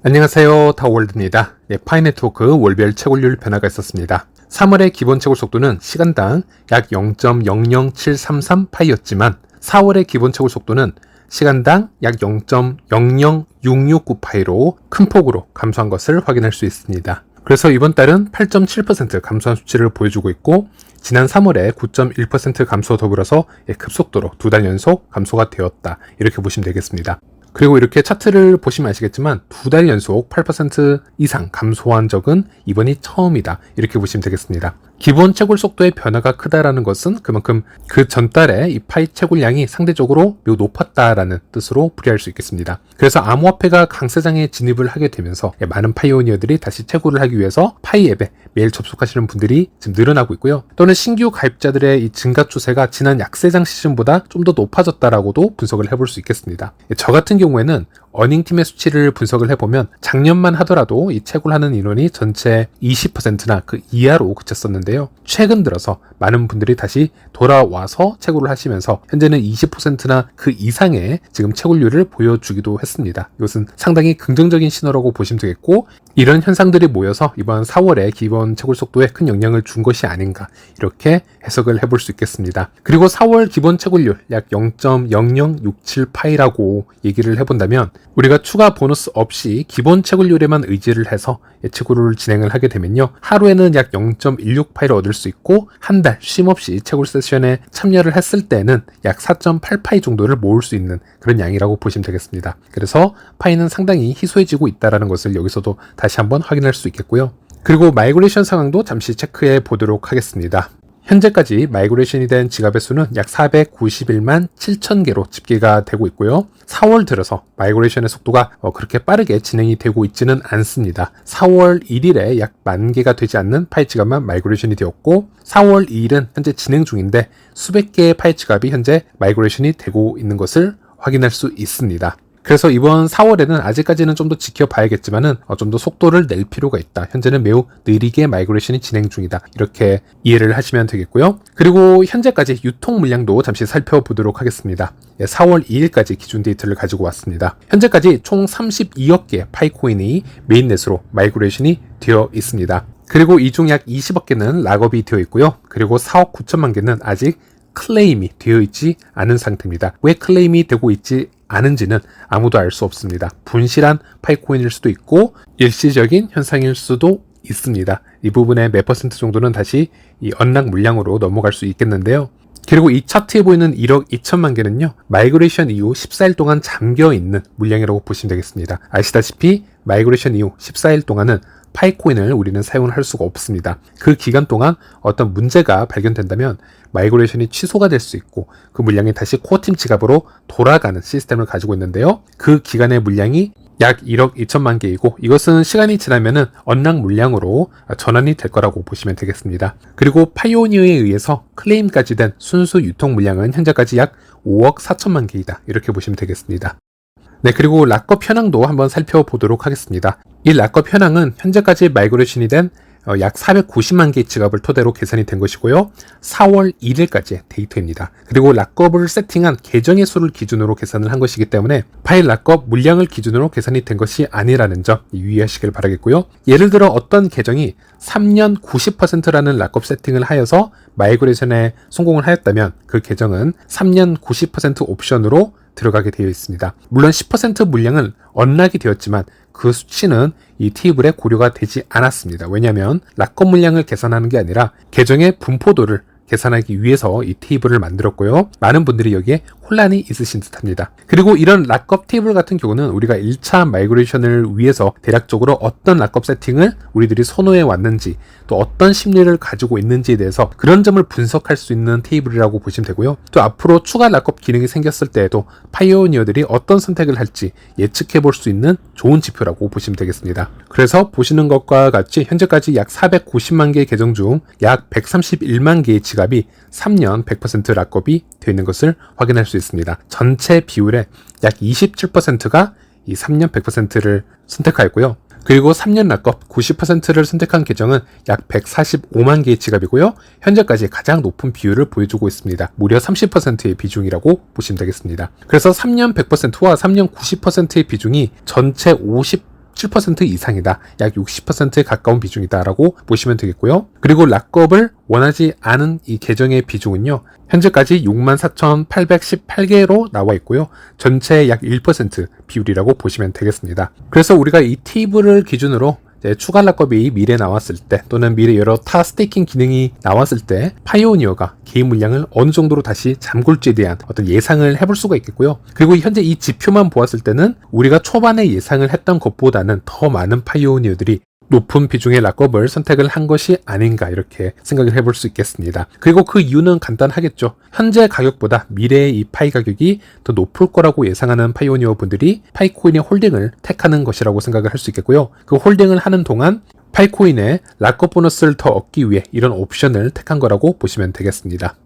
안녕하세요, 타워월드입니다. 파이네트워크 월별 채굴률 변화가 있었습니다. 3월의 기본 채굴 속도는 시간당 약 0.00733 파이였지만 4월의 기본 채굴 속도는 시간당 약 0.00669 파이로 큰 폭으로 감소한 것을 확인할 수 있습니다. 그래서 이번 달은 8.7% 감소한 수치를 보여주고 있고, 지난 3월에 9.1% 감소 더불어서 급속도로 2달 연속 감소가 되었다, 이렇게 보시면 되겠습니다. 그리고 이렇게 차트를 보시면 아시겠지만 2달 연속 8% 이상 감소한 적은 이번이 처음이다, 이렇게 보시면 되겠습니다. 기본 채굴 속도의 변화가 크다라는 것은 그만큼 그 전달에 이 파이 채굴량이 상대적으로 매우 높았다라는 뜻으로 풀이할 수 있겠습니다. 그래서 암호화폐가 강세장에 진입을 하게 되면서 많은 파이오니어들이 다시 채굴을 하기 위해서 파이 앱에 매일 접속하시는 분들이 지금 늘어나고 있고요. 또는 신규 가입자들의 이 증가 추세가 지난 약세장 시즌보다 좀 더 높아졌다라고도 분석을 해볼 수 있겠습니다. 저 같은 경우에는 어닝팀의 수치를 분석을 해보면 작년만 하더라도 이 채굴하는 인원이 전체 20%나 그 이하로 그쳤었는데요. 최근 들어서 많은 분들이 다시 돌아와서 채굴을 하시면서 현재는 20%나 그 이상의 지금 채굴률을 보여주기도 했습니다. 이것은 상당히 긍정적인 신호라고 보시면 되겠고, 이런 현상들이 모여서 이번 4월에 기본 채굴 속도에 큰 영향을 준 것이 아닌가, 이렇게 해석을 해볼 수 있겠습니다. 그리고 4월 기본 채굴률 약 0.0067파이라고 얘기를 해본다면 우리가 추가 보너스 없이 기본 채굴률에만 의지를 해서 채굴을 진행을 하게 되면요, 하루에는 약 0.16파이를 얻을 수 있고 한 달 쉼없이 채굴 세션에 참여를 했을 때는 약 4.8파이 정도를 모을 수 있는 그런 양이라고 보시면 되겠습니다. 그래서 파이는 상당히 희소해지고 있다는 것을 여기서도 다시 한번 확인할 수 있겠고요. 그리고 마이그레이션 상황도 잠시 체크해 보도록 하겠습니다. 현재까지 마이그레이션이 된 지갑의 수는 약 491만 7천 개로 집계가 되고 있고요. 4월 들어서 마이그레이션의 속도가 그렇게 빠르게 진행이 되고 있지는 않습니다. 4월 1일에 약 10,000개가 되지 않는 파이 지갑만 마이그레이션이 되었고, 4월 2일은 현재 진행 중인데 수백 개의 파이 지갑이 현재 마이그레이션이 되고 있는 것을 확인할 수 있습니다. 그래서 이번 4월에는 아직까지는 좀 더 지켜봐야겠지만은 좀 더 속도를 낼 필요가 있다. 현재는 매우 느리게 마이그레이션이 진행 중이다, 이렇게 이해를 하시면 되겠고요. 그리고 현재까지 유통 물량도 잠시 살펴보도록 하겠습니다. 4월 2일까지 기준 데이터를 가지고 왔습니다. 현재까지 총 32억 개의 파이코인이 메인넷으로 마이그레이션이 되어 있습니다. 그리고 이 중 약 20억 개는 락업이 되어 있고요. 그리고 4억 9천만 개는 아직 클레임이 되어 있지 않은 상태입니다. 왜 클레임이 되고 있지 않은지는 아무도 알 수 없습니다. 분실한 파이코인일 수도 있고 일시적인 현상일 수도 있습니다. 이 부분의 몇 퍼센트 정도는 다시 이 언락 물량으로 넘어갈 수 있겠는데요. 그리고 이 차트에 보이는 1억 2천만 개는요, 마이그레이션 이후 14일 동안 잠겨있는 물량이라고 보시면 되겠습니다. 아시다시피 마이그레이션 이후 14일 동안은 파이코인을 우리는 사용을 할 수가 없습니다. 그 기간 동안 어떤 문제가 발견된다면 마이그레이션이 취소가 될 수 있고 그 물량이 다시 코어팀 지갑으로 돌아가는 시스템을 가지고 있는데요. 그 기간의 물량이 약 1억 2천만 개이고 이것은 시간이 지나면은 언락 물량으로 전환이 될 거라고 보시면 되겠습니다. 그리고 파이오니어에 의해서 클레임까지 된 순수 유통 물량은 현재까지 약 5억 4천만 개이다, 이렇게 보시면 되겠습니다. 네, 그리고 락업 현황도 한번 살펴보도록 하겠습니다. 이 락업 현황은 현재까지 마이그레이션이 된 약 490만 개의 지갑을 토대로 계산이 된 것이고요. 4월 1일까지의 데이터입니다. 그리고 락업을 세팅한 계정의 수를 기준으로 계산을 한 것이기 때문에 파일 락업 물량을 기준으로 계산이 된 것이 아니라는 점 유의하시길 바라겠고요. 예를 들어 어떤 계정이 3년 90%라는 락업 세팅을 하여서 마이그레이션에 성공을 하였다면 그 계정은 3년 90% 옵션으로 들어가게 되어 있습니다. 물론 10% 물량은 언락이 되었지만 그 수치는 이 테이블에 고려가 되지 않았습니다. 왜냐하면 락업 물량을 계산하는 게 아니라 계정의 분포도를 계산하기 위해서 이 테이블을 만들었고요. 많은 분들이 여기에 혼란이 있으신 듯합니다. 그리고 이런 락업 테이블 같은 경우는 우리가 1차 마이그레이션을 위해서 대략적으로 어떤 락업 세팅을 우리들이 선호해 왔는지, 또 어떤 심리를 가지고 있는지에 대해서 그런 점을 분석할 수 있는 테이블이라고 보시면 되고요. 또 앞으로 추가 락업 기능이 생겼을 때에도 파이오니어들이 어떤 선택을 할지 예측해 볼 수 있는 좋은 지표라고 보시면 되겠습니다. 그래서 보시는 것과 같이 현재까지 약 490만 개의 계정 중 약 131만 개의 지갑이 3년 100% 락업이 되어 있는 것을 확인할 수 있습니다. 전체 비율의 약 27%가 이 3년 100%를 선택하였고요. 그리고 3년 락업 90%를 선택한 계정은 약 145만 개의 지갑이고요. 현재까지 가장 높은 비율을 보여주고 있습니다. 무려 30%의 비중이라고 보시면 되겠습니다. 그래서 3년 100%와 3년 90%의 비중이 전체 7% 이상이다. 약 60%에 가까운 비중이다라고 보시면 되겠고요. 그리고 락업을 원하지 않은 이 계정의 비중은요. 현재까지 64,818개로 나와 있고요. 전체의 약 1% 비율이라고 보시면 되겠습니다. 그래서 우리가 이 테이블을 기준으로 추가 락업이 미래에 나왔을 때 또는 미래 여러 타 스테이킹 기능이 나왔을 때 파이오니어가 개인 물량을 어느 정도로 다시 잠글지에 대한 어떤 예상을 해볼 수가 있겠고요. 그리고 현재 이 지표만 보았을 때는 우리가 초반에 예상을 했던 것보다는 더 많은 파이오니어들이 높은 비중의 락업을 선택을 한 것이 아닌가 이렇게 생각을 해볼 수 있겠습니다. 그리고 그 이유는 간단하겠죠. 현재 가격보다 미래의 이 파이 가격이 더 높을 거라고 예상하는 파이오니어 분들이 파이코인의 홀딩을 택하는 것이라고 생각을 할 수 있겠고요. 그 홀딩을 하는 동안 파이코인의 락업 보너스를 더 얻기 위해 이런 옵션을 택한 거라고 보시면 되겠습니다.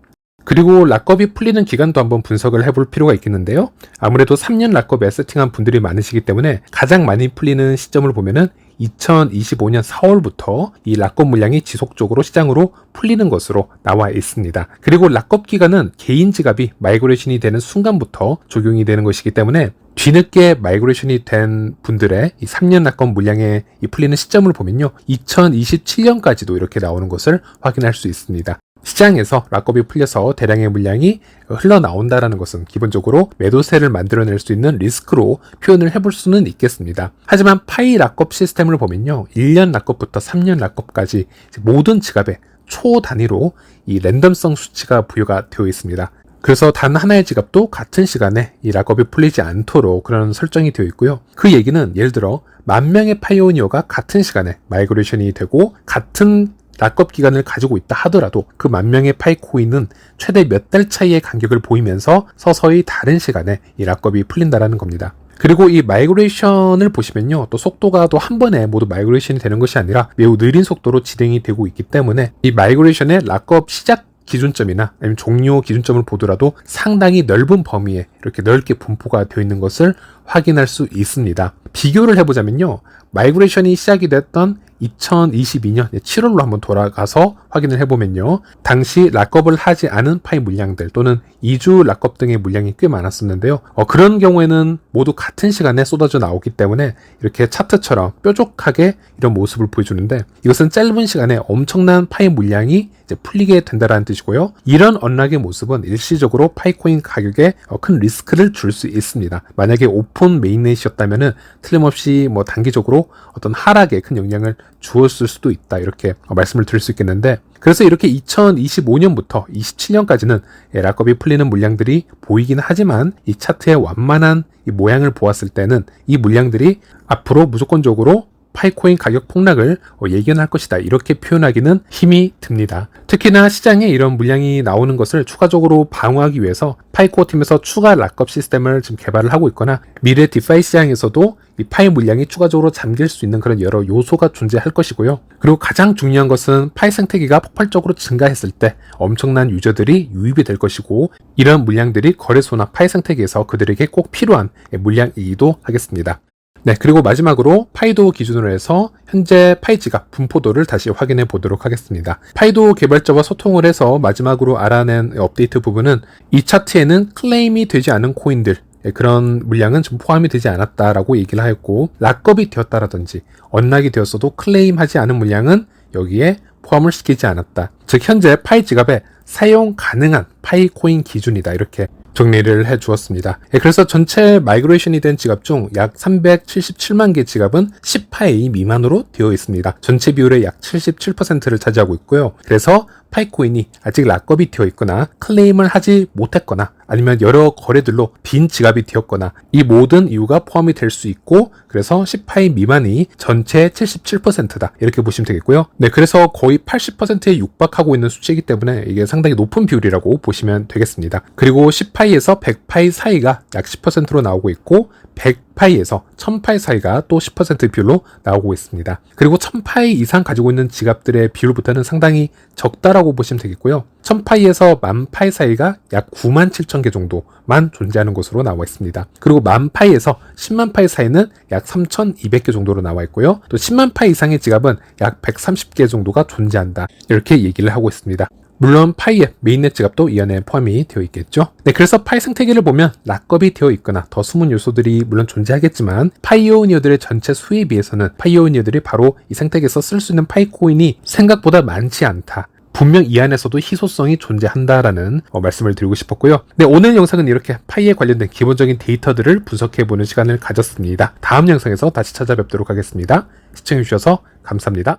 그리고 락업이 풀리는 기간도 한번 분석을 해볼 필요가 있겠는데요. 아무래도 3년 락업에 세팅한 분들이 많으시기 때문에 가장 많이 풀리는 시점을 보면은 2025년 4월부터 이 락업 물량이 지속적으로 시장으로 풀리는 것으로 나와 있습니다. 그리고 락업 기간은 개인 지갑이 마이그레이션이 되는 순간부터 적용이 되는 것이기 때문에 뒤늦게 마이그레이션이 된 분들의 이 3년 락업 물량에 풀리는 시점을 보면요. 2027년까지도 이렇게 나오는 것을 확인할 수 있습니다. 시장에서 락업이 풀려서 대량의 물량이 흘러나온다는 것은 기본적으로 매도세를 만들어낼 수 있는 리스크로 표현을 해볼 수는 있겠습니다. 하지만 파이 락업 시스템을 보면요. 1년 락업부터 3년 락업까지 모든 지갑에 초 단위로 이 랜덤성 수치가 부여가 되어 있습니다. 그래서 단 하나의 지갑도 같은 시간에 이 락업이 풀리지 않도록 그런 설정이 되어 있고요. 그 얘기는 예를 들어 10,000명의 파이오니어가 같은 시간에 마이그레이션이 되고 같은 락업 기간을 가지고 있다 하더라도 그 10,000명의 파이코인은 최대 몇 달 차이의 간격을 보이면서 서서히 다른 시간에 이 락업이 풀린다라는 겁니다. 그리고 이 마이그레이션을 보시면요. 또 속도가 또 한 번에 모두 마이그레이션이 되는 것이 아니라 매우 느린 속도로 진행이 되고 있기 때문에 이 마이그레이션의 락업 시작 기준점이나 아니면 종료 기준점을 보더라도 상당히 넓은 범위에 이렇게 넓게 분포가 되어 있는 것을 확인할 수 있습니다. 비교를 해보자면요. 마이그레이션이 시작이 됐던 2022년 7월로 한번 돌아가서 확인을 해보면요. 당시 락업을 하지 않은 파이 물량들 또는 2주 락업 등의 물량이 꽤 많았었는데요. 그런 경우에는 모두 같은 시간에 쏟아져 나오기 때문에 이렇게 차트처럼 뾰족하게 이런 모습을 보여주는데 이것은 짧은 시간에 엄청난 파이 물량이 이제 풀리게 된다는 뜻이고요. 이런 언락의 모습은 일시적으로 파이코인 가격에 큰 리스크를 줄 수 있습니다. 만약에 오픈 메인넷이었다면 틀림없이 단기적으로 어떤 하락에 큰 영향을 주었을 수도 있다 이렇게 말씀을 드릴 수 있겠는데 그래서 이렇게 2025년부터 27년까지는 락업이 풀리는 물량들이 보이긴 하지만 이 차트의 완만한 이 모양을 보았을 때는 이 물량들이 앞으로 무조건적으로 파이코인 가격 폭락을 예견할 것이다 이렇게 표현하기는 힘이 듭니다. 특히나 시장에 이런 물량이 나오는 것을 추가적으로 방어하기 위해서 파이코 팀에서 추가 락업 시스템을 지금 개발을 하고 있거나 미래 디파이 시장에서도 이 파이 물량이 추가적으로 잠길 수 있는 그런 여러 요소가 존재할 것이고요. 그리고 가장 중요한 것은 파이 생태계가 폭발적으로 증가했을 때 엄청난 유저들이 유입이 될 것이고 이런 물량들이 거래소나 파이 생태계에서 그들에게 꼭 필요한 물량이기도 하겠습니다. 네, 그리고 마지막으로 파이도 기준으로 해서 현재 파이 지갑 분포도를 다시 확인해 보도록 하겠습니다. 파이도 개발자와 소통을 해서 마지막으로 알아낸 업데이트 부분은 이 차트에는 클레임이 되지 않은 코인들 그런 물량은 좀 포함이 되지 않았다라고 얘기를 하였고 락업이 되었다라든지 언락이 되었어도 클레임하지 않은 물량은 여기에 포함을 시키지 않았다. 즉 현재 파이 지갑에 사용 가능한 파이 코인 기준이다 이렇게 정리를 해 주었습니다. 그래서 전체 마이그레이션이 된 지갑 중 약 377만 개 지갑은 10파이 미만으로 되어 있습니다. 전체 비율의 약 77%를 차지하고 있고요. 그래서 파이코인이 아직 락업이 되어 있거나 클레임을 하지 못했거나 아니면 여러 거래들로 빈 지갑이 되었거나 이 모든 이유가 포함이 될 수 있고 그래서 10파이 미만이 전체의 77%다 이렇게 보시면 되겠고요. 네, 그래서 거의 80%에 육박하고 있는 수치이기 때문에 이게 상당히 높은 비율이라고 보시면 되겠습니다. 그리고 10파이에서 100파이 사이가 약 10%로 나오고 있고 100파이에서 1000파이 사이가 또 10% 비율로 나오고 있습니다. 그리고 1000파이 이상 가지고 있는 지갑들의 비율부터는 상당히 적다라고 보시면 되겠고요. 1000파이에서 10,000파이 사이가 약 97,000개 정도만 존재하는 것으로 나와 있습니다. 그리고 10,000파이에서 100,000파이 사이는 약 3,200개 정도로 나와 있고요. 또 100,000파이 이상의 지갑은 약 130개 정도가 존재한다. 이렇게 얘기를 하고 있습니다. 물론 파이의 메인넷 지갑도 이 안에 포함이 되어 있겠죠. 네, 그래서 파이 생태계를 보면 락업이 되어 있거나 더 숨은 요소들이 물론 존재하겠지만 파이오니어들의 전체 수에 비해서는 파이오니어들이 바로 이 생태계에서 쓸 수 있는 파이 코인이 생각보다 많지 않다. 분명 이 안에서도 희소성이 존재한다라는 말씀을 드리고 싶었고요. 네, 오늘 영상은 이렇게 파이에 관련된 기본적인 데이터들을 분석해보는 시간을 가졌습니다. 다음 영상에서 다시 찾아뵙도록 하겠습니다. 시청해주셔서 감사합니다.